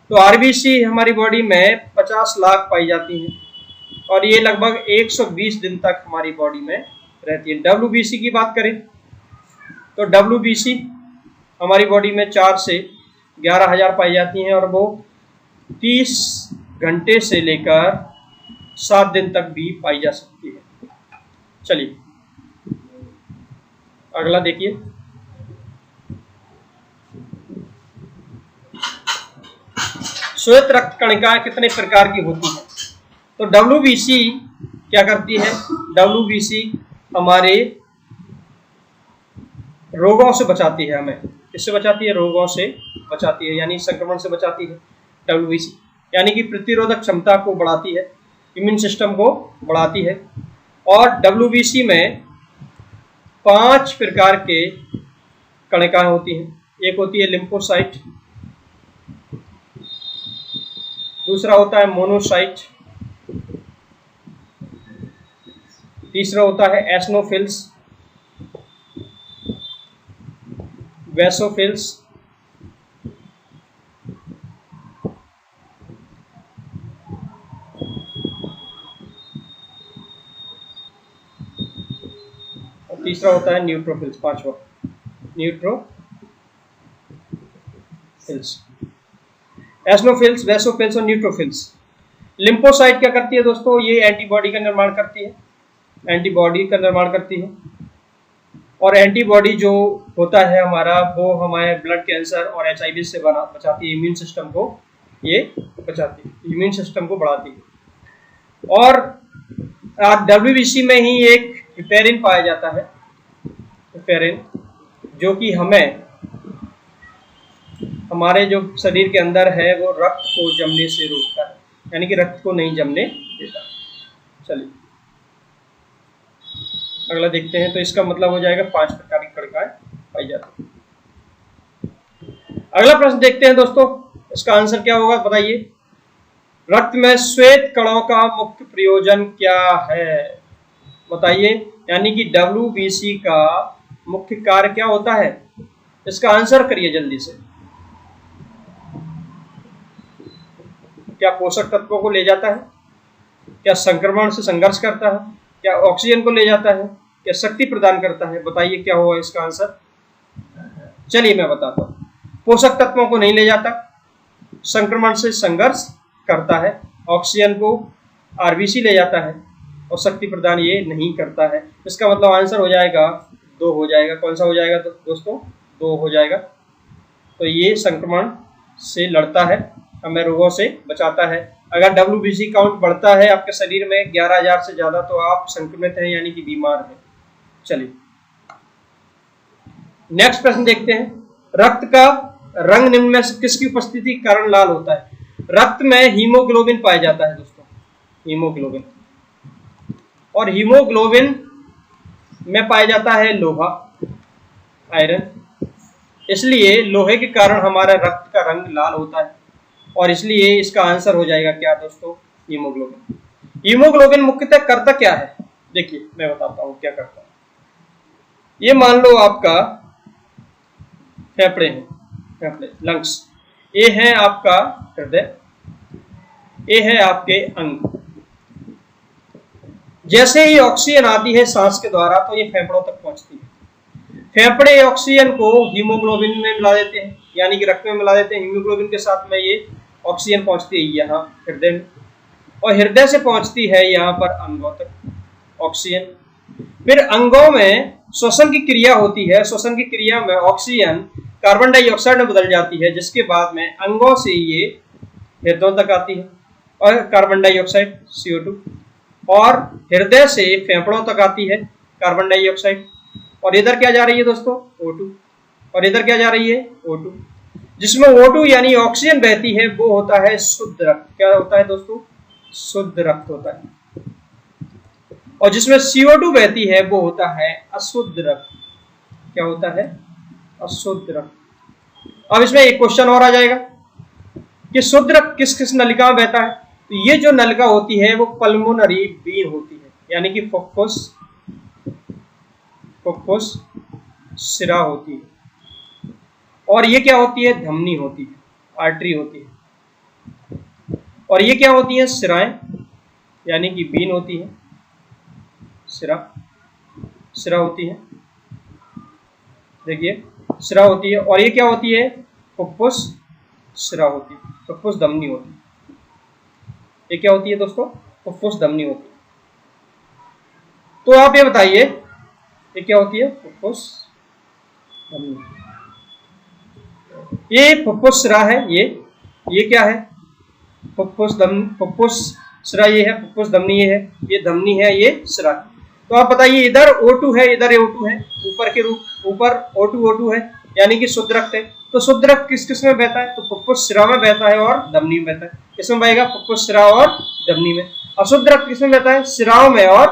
तो आरबीसी हमारी बॉडी में 50 लाख पाई जाती हैं, और ये लगभग 120 दिन तक हमारी बॉडी में रहती है। डब्ल्यूबीसी की बात करें तो डब्ल्यूबीसी हमारी बॉडी में 4 से 11,000 पाई जाती हैं, और वो 30 घंटे से लेकर 7 दिन तक भी पाई जा सकती है। चलिए अगला देखिए। श्वेत रक्त कणिकाएं कितने प्रकार की होती हैं? तो डब्ल्यूबीसी क्या करती है? डब्ल्यूबीसी हमारे रोगों से बचाती है। हमें किससे बचाती है? रोगों से बचाती है, यानी संक्रमण से बचाती है डब्ल्यूबीसी। यानी कि प्रतिरोधक क्षमता को बढ़ाती है, इम्यून सिस्टम को बढ़ाती है। और डब्ल्यूबीसी में 5 प्रकार के कणिकाएं होती हैं। एक होती है लिम्फोसाइट, दूसरा होता है मोनोसाइट, तीसरा होता है एस्नोफिल्स, वैसोफिल्स, और तीसरा होता है न्यूट्रोफिल्स। पांचवा न्यूट्रोफिल्स, एस्नोफिल्स, वैसोफिल्स और न्यूट्रोफिल्स। लिम्फोसाइट क्या करती है दोस्तों? ये एंटीबॉडी का निर्माण करती है, एंटीबॉडी का निर्माण करती है। और एंटीबॉडी जो होता है हमारा, वो हमारे ब्लड कैंसर और एचआईवी से बचाती है। इम्यून सिस्टम को ये बचाती है, इम्यून सिस्टम को बढ़ाती है। और डब्ल्यूबीसी में ही एक हिपेरिन पाया जाता है, हिपेरिन, जो कि हमें हमारे जो शरीर के अंदर है वो रक्त को जमने से रोकता है, यानी कि रक्त को नहीं जमने देता। चलिए अगला देखते हैं। तो इसका मतलब हो जाएगा 5 प्रकार की कणिकाएं पाई जाती हैं। अगला प्रश्न देखते हैं दोस्तों, इसका आंसर क्या होगा बताइए। रक्त में श्वेत कणों का मुख्य प्रयोजन क्या है? बताइए। यानी कि डब्ल्यूबीसी का मुख्य कार्य क्या होता है? इसका आंसर करिए जल्दी से। क्या पोषक तत्वों को ले जाता है? क्या संक्रमण से संघर्ष करता है? क्या ऑक्सीजन को ले जाता है? क्या शक्ति प्रदान करता है? बताइए क्या होगा इसका आंसर। चलिए मैं बताता हूँ। पोषक तत्वों को नहीं ले जाता, संक्रमण से संघर्ष करता है, ऑक्सीजन को आरबीसी ले जाता है, और शक्ति प्रदान ये नहीं करता है। इसका मतलब आंसर हो जाएगा 2 हो जाएगा। कौन सा हो जाएगा दोस्तों? 2 हो जाएगा। तो ये संक्रमण से लड़ता है, हमें रोगों से बचाता है। अगर डब्ल्यूबीसी काउंट बढ़ता है आपके शरीर में 11,000 से ज्यादा, तो आप संक्रमित हैं, यानी कि बीमार हैं। चलिए नेक्स्ट प्रश्न देखते हैं। रक्त का रंग निम्न में से किसकी उपस्थिति के कारण लाल होता है? रक्त में हीमोग्लोबिन पाया जाता है दोस्तों, हीमोग्लोबिन। और हीमोग्लोबिन में पाया जाता है लोहा, आयरन। इसलिए लोहे के कारण हमारा रक्त का रंग लाल होता है, और इसलिए इसका आंसर हो जाएगा क्या दोस्तों? हीमोग्लोबिन। हीमोग्लोबिन मुख्यतः करता क्या है? देखिए मैं बताता हूं क्या करता है। ये मान लो आपका फेफड़े हैं, फेफड़े लंग्स। ये है आपका हृदय, ये है आपके अंग। जैसे ही ऑक्सीजन आती है सांस के द्वारा तो ये फेफड़ों तक पहुंचती है। फेफड़े ऑक्सीजन को हीमोग्लोबिन में मिला देते हैं, यानी कि रक्त में मिला देते हैं। हीमोग्लोबिन के साथ में ये ऑक्सीजन पहुंचती है यहाँ हृदय में, और हृदय से पहुंचती है यहाँ पर अंगों तक ऑक्सीजन। फिर अंगों में श्वसन की क्रिया होती है। श्वसन की क्रिया में ऑक्सीजन कार्बन डाइऑक्साइड में बदल जाती है, जिसके बाद में अंगों से ये हृदयों तक आती है, और कार्बन डाइऑक्साइड CO2, और हृदय से फेफड़ों तक आती है कार्बन डाइऑक्साइड, और इधर क्या जा रही है दोस्तों? O2, और इधर क्या जा रही है? O2। जिसमें O2 यानी ऑक्सीजन बहती है वो होता है शुद्ध रक्त। क्या होता है दोस्तों? शुद्ध रक्त होता है। और जिसमें CO2 बहती है वो होता है अशुद्ध रक्त। क्या होता है? अशुद्ध रक्त। अब इसमें एक क्वेश्चन और आ जाएगा कि शुद्ध रक्त किस किस नलिका में बहता है? तो ये जो नलिका होती है वो पल्मोनरी वीन होती है, यानी कि फुफ्फुस सिरा होती है। और ये क्या होती है? धमनी होती है, आर्टरी होती है। और ये क्या होती है? सिराएं, यानी कि वीन होती है, सिरा होती है। देखिए सिरा होती है। और ये क्या होती है? फुफ्फुस सिरा होती है, फुफ्फुस धमनी होती है। ये क्या होती है दोस्तों? फुफ्फुस धमनी होती है। तो आप ये बताइए ये क्या होती है? फुफ्फुस धमनी। ये फुफ्फुस सिरा है, ये क्या है? फुफ्फुस सिरा ये है, फुफ्फुस धमनी ये है, ये धमनी है, ये सिरा। तो आप बताइए इधर O2 है, इधर O2 है, ऊपर O2 है, यानी कि शुद्ध रक्त है। तो शुद्ध रक्त किस किस में बहता है? तो फुफ्फुस सिरा में बहता है और धमनी में बहता है। किसमें बहेगा? फुफ्फुस सिरा और धमनी में। अशुद्ध रक्त किसमें बहता है? सिराओं में और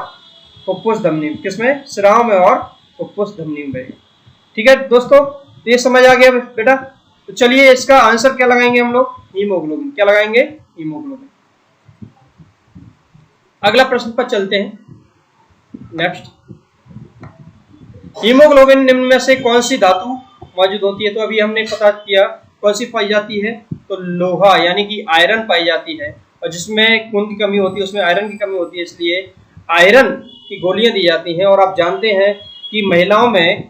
फुफ्फुस धमनी में। किसमें? सिराओं में और फुफ्फुस धमनी में बहेगा। ठीक है दोस्तों, तो ये समझ आ गया बेटा। तो चलिए इसका आंसर क्या लगाएंगे हम लोग? हीमोग्लोबिन। क्या लगाएंगे? हीमोग्लोबिन। अगला प्रश्न पर चलते हैं। नेक्स्ट, हीमोग्लोबिन निम्न में से कौन सी धातु मौजूद होती है? तो अभी हमने पता किया कौन सी पाई जाती है, तो लोहा यानी कि आयरन पाई जाती है। और जिसमें खून की कमी होती है उसमें आयरन की कमी होती है, इसलिए आयरन की गोलियां दी जाती हैं। और आप जानते हैं कि महिलाओं में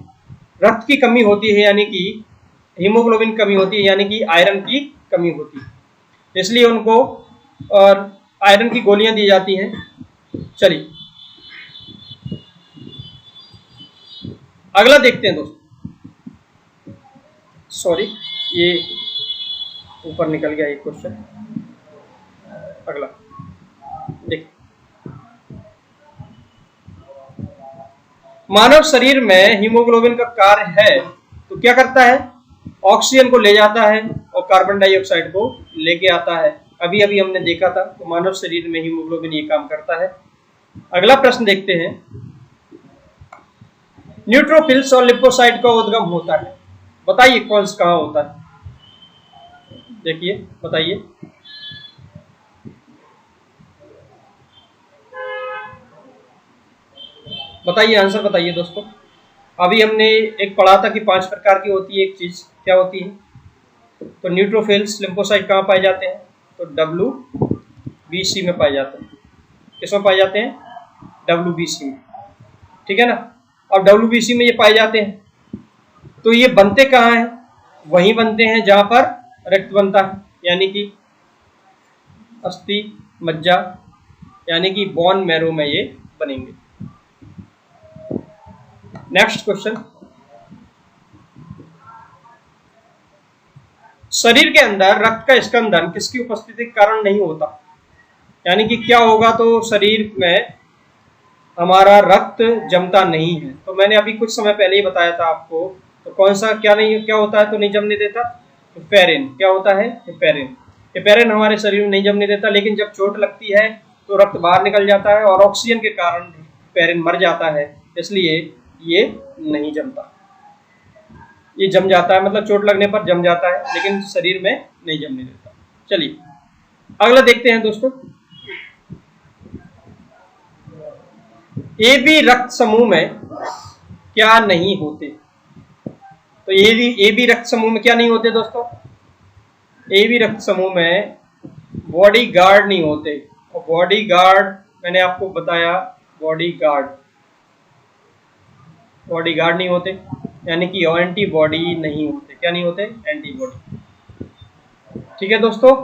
रक्त की कमी होती है, यानी कि हीमोग्लोबिन कमी होती है, यानी कि आयरन की कमी होती है, इसलिए उनको और आयरन की गोलियां दी जाती हैं। चलिए अगला देखते हैं दोस्तों। सॉरी, ये ऊपर निकल गया एक क्वेश्चन। अगला देखिए, मानव शरीर में हीमोग्लोबिन का कार्य है तो क्या करता है? ऑक्सीजन को ले जाता है और कार्बन डाइऑक्साइड को लेके आता है। अभी अभी हमने देखा था। तो मानव शरीर में हीमोग्लोबिन ये काम करता है। अगला प्रश्न देखते हैं, न्यूट्रोफिल्स और लिपोसाइट का उद्गम होता है, बताइए कौन सा कहाँ होता है? देखिए बताइए। बताइए, आंसर बताइए दोस्तों। अभी हमने एक पढ़ा था कि 5 प्रकार की होती है एक चीज, क्या होती है? तो न्यूट्रोफिल्स, लिम्फोसाइट कहाँ पाए जाते हैं? तो WBC में पाए जाते हैं। किसमें पाए जाते हैं? WBC में। ठीक है ना। अब WBC में ये पाए जाते हैं तो ये बनते कहाँ हैं? वहीं बनते हैं जहां पर रक्त बनता है, यानी कि अस्थि मज्जा, यानी कि बोन मैरो में ये बनेंगे। नेक्स्ट क्वेश्चन, शरीर के अंदर रक्त का स्कंदन किसकी उपस्थिति के कारण नहीं होता? यानी कि क्या होगा तो शरीर में हमारा रक्त जमता नहीं है। तो मैंने अभी कुछ समय पहले ही बताया था आपको। तो कौन सा क्या होता है तो नहीं जमने देता? हेपेरिन। क्या होता है? हेपेरिन। हेपेरिन हमारे शरीर में नहीं जमने देता, लेकिन जब चोट लगती है तो रक्त बाहर निकल जाता है और ऑक्सीजन के कारण हेपेरिन मर जाता है, इसलिए ये नहीं जमता। ये जम जाता है, मतलब चोट लगने पर जम जाता है, लेकिन शरीर में नहीं जमने देता। चलिए अगला देखते हैं दोस्तों। AB रक्त समूह में क्या नहीं होते? तो ए बी रक्त समूह में क्या नहीं होते दोस्तों? ए बी रक्त समूह में बॉडी गार्ड नहीं होते। और बॉडी गार्ड मैंने आपको बताया, बॉडी गार्ड नहीं होते, यानी कि एंटीबॉडी नहीं होते। क्या नहीं होते? एंटीबॉडी। ठीक है दोस्तों,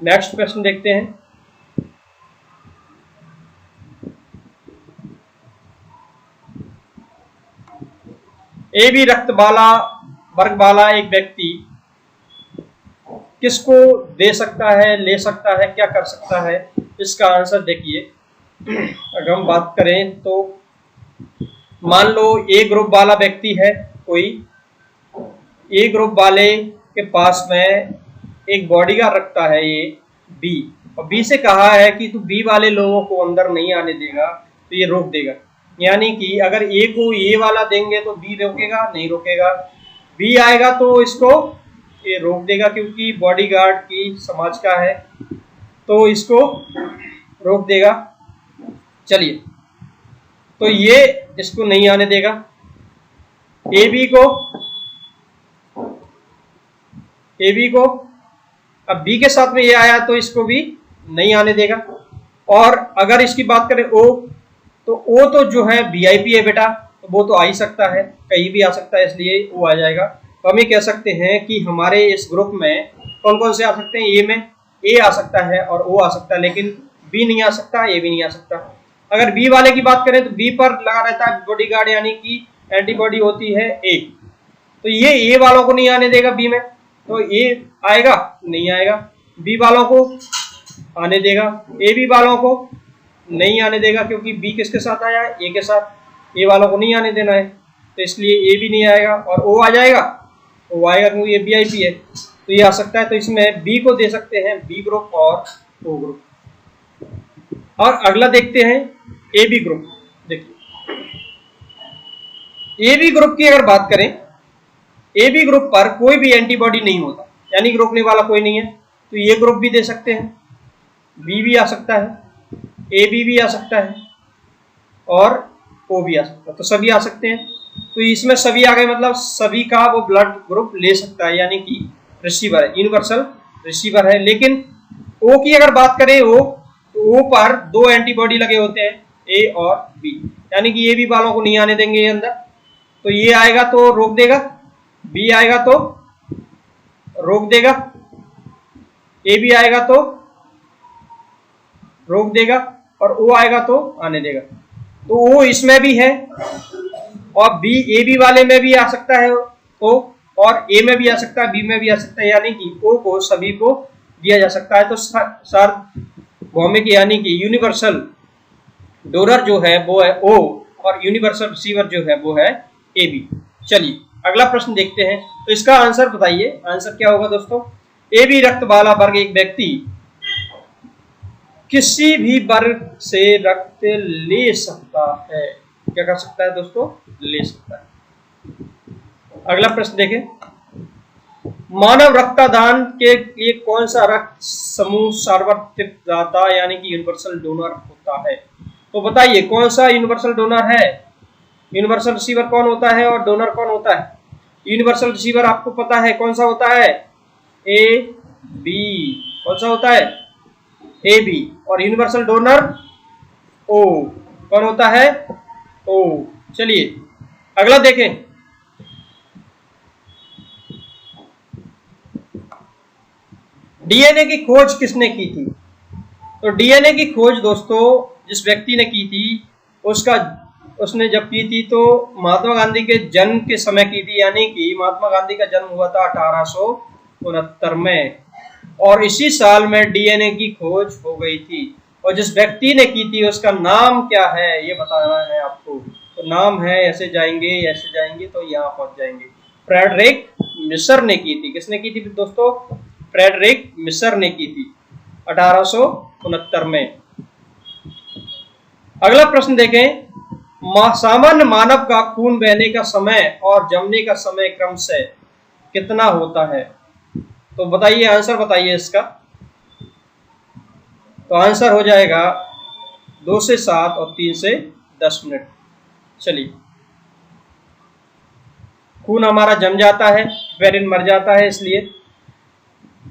नेक्स्ट प्रश्न देखते हैं। ए बी रक्त वाला वर्ग वाला एक व्यक्ति किसको दे सकता है, ले सकता है, क्या कर सकता है? इसका आंसर देखिए। अगर हम बात करें तो मान लो ए ग्रुप वाला व्यक्ति है कोई, ए ग्रुप वाले के पास में एक बॉडीगार्ड रखता है ये बी, और बी से कहा है कि तू बी वाले लोगों को अंदर नहीं आने देगा, तो ये रोक देगा। यानी कि अगर ए को ए वाला देंगे तो बी रोकेगा? नहीं रोकेगा। बी आएगा तो इसको ये रोक देगा, क्योंकि बॉडीगार्ड की समाज का है, तो इसको रोक देगा। चलिए, तो ये इसको नहीं आने देगा। ए बी को अब बी के साथ में ये आया तो इसको भी नहीं आने देगा। और अगर इसकी बात करें ओ, तो ओ तो जो है वीआईपी है बेटा, तो वो तो आ ही सकता है, कहीं भी आ सकता है, इसलिए वो आ जाएगा। तो हम ये कह सकते हैं कि हमारे इस ग्रुप में कौन कौन से आ सकते हैं? ए में ए आ सकता है और ओ आ सकता है, लेकिन बी नहीं आ सकता, ए भी नहीं आ सकता। अगर बी वाले की बात करें तो बी पर लगा रहता है बॉडीगार्ड, यानी कि एंटीबॉडी होती है ए, तो ये ए वालों को नहीं आने देगा बी में, तो ए आएगा? नहीं आएगा। बी वालों को आने देगा, ए बी वालों को नहीं आने देगा, क्योंकि बी किसके साथ आया है? ए के साथ। ए वालों को नहीं आने देना है, तो इसलिए ए भी नहीं आएगा। और ओ आ जाएगा? ओ आएगा क्योंकि ये वीआईपी है, तो ये आ सकता है। तो इसमें बी को दे सकते हैं, बी ग्रुप और ओ ग्रुप। और अगला देखते हैं ए बी ग्रुप। देखिए, ए बी ग्रुप की अगर बात करें, ए बी ग्रुप पर कोई भी एंटीबॉडी नहीं होता, यानी कि रोकने वाला कोई नहीं है, तो ये ग्रुप भी दे सकते हैं। बी भी आ सकता है, ए बी भी आ सकता है, और ओ भी आ सकता है, तो सभी आ सकते हैं। तो इसमें सभी आ गए, मतलब सभी का वो ब्लड ग्रुप ले सकता है, यानी कि रिसीवर है, यूनिवर्सल रिसीवर है। लेकिन ओ की अगर बात करें, ओ तो ओ पर दो एंटीबॉडी लगे होते हैं, ए और बी, यानी कि ए बी वालों को नहीं आने देंगे ये अंदर, तो ये आएगा तो रोक देगा, बी आएगा तो रोक देगा, ए बी आएगा तो रोक देगा, और ओ आएगा तो आने देगा। तो ओ इसमें भी है, और बी ए बी वाले में भी आ सकता है ओ, और ए में भी आ सकता है, बी में भी आ सकता है, यानी कि ओ को सभी को दिया जा सकता है। तो सार्वभौमिक यानी कि यूनिवर्सल डोनर जो है वो है ओ, और यूनिवर्सल रिसीवर जो है वो है ए बी। चलिए अगला प्रश्न देखते हैं, तो इसका आंसर बताइए। आंसर क्या होगा दोस्तों? ए बी रक्त वाला वर्ग एक व्यक्ति किसी भी वर्ग से रक्त ले सकता है। क्या कर सकता है दोस्तों? ले सकता है। अगला प्रश्न देखें, मानव रक्तदान के लिए कौन सा रक्त समूह सार्वत्रिक दाता यानी कि यूनिवर्सल डोनर होता है? तो बताइए कौन सा यूनिवर्सल डोनर है? यूनिवर्सल रिसीवर कौन होता है और डोनर कौन होता है? यूनिवर्सल रिसीवर आपको पता है कौन सा होता है? A B. कौन सा होता है? A B. और यूनिवर्सल डोनर ओ। कौन होता है? ओ। चलिए अगला देखें, डीएनए की खोज किसने की थी? तो डीएनए की खोज दोस्तों जिस व्यक्ति ने की थी, उसने जब की थी तो महात्मा गांधी के जन्म के समय की थी, यानी कि महात्मा गांधी का जन्म हुआ था 1869 में, और इसी साल में डीएनए की खोज हो गई थी। और जिस व्यक्ति ने की थी उसका नाम क्या है ये बताना है आपको। तो नाम है, ऐसे जाएंगे तो यहाँ पहुंच जाएंगे। फ्रेडरिक मिसर ने की थी। किसने की थी दोस्तों? फ्रेडरिक मिसर ने की थी 1869 में। अगला प्रश्न देखें, सामान्य मानव का खून बहने का समय और जमने का समय क्रमशः कितना होता है? तो बताइए, आंसर बताइए इसका। तो आंसर हो जाएगा 2 से 7 और 3 से 10 मिनट। चलिए खून हमारा जम जाता है, हेपेरिन मर जाता है,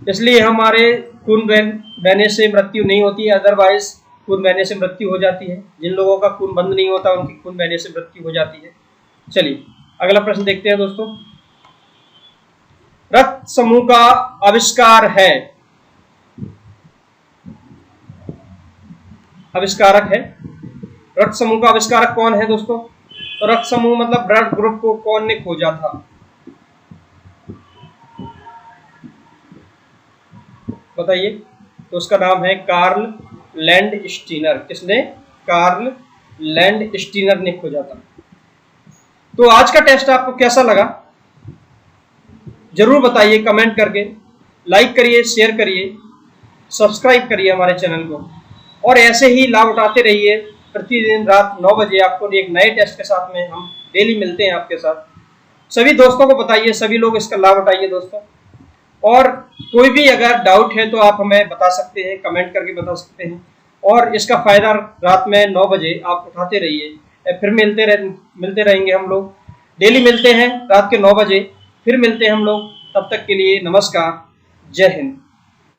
इसलिए हमारे खून बहने से मृत्यु नहीं होती है, अदरवाइज खून बहने से मृत्यु हो जाती है। जिन लोगों का खून बंद नहीं होता उनकी खून बहने से मृत्यु हो जाती है। चलिए अगला प्रश्न देखते हैं दोस्तों। रक्त समूह का आविष्कार है, आविष्कारक है, रक्त समूह का आविष्कारक कौन है दोस्तों? तो रक्त समूह मतलब ब्लड ग्रुप को कौन ने खोजा था? बताइए। तो उसका नाम है कार्ल लैंडस्टीनर। किसने? कार्ल लैंडस्टीनर ने खोजा था। तो आज का टेस्ट आपको कैसा लगा जरूर बताइए कमेंट करके। लाइक करिए, शेयर करिए, सब्सक्राइब करिए हमारे चैनल को, और ऐसे ही लाभ उठाते रहिए। प्रतिदिन रात 9 बजे आपको एक नए टेस्ट के साथ में हम डेली मिलते हैं आपके साथ। सभी दोस्तों को बताइए, सभी लोग इसका लाभ उठाइए दोस्तों। और कोई भी अगर डाउट है तो आप हमें बता सकते हैं, कमेंट करके बता सकते हैं। और इसका फायदा रात में 9 बजे आप उठाते रहिए। फिर मिलते रहेंगे हम लोग, डेली मिलते हैं रात के 9 बजे, फिर मिलते हैं हम लोग। तब तक के लिए नमस्कार, जय हिंद।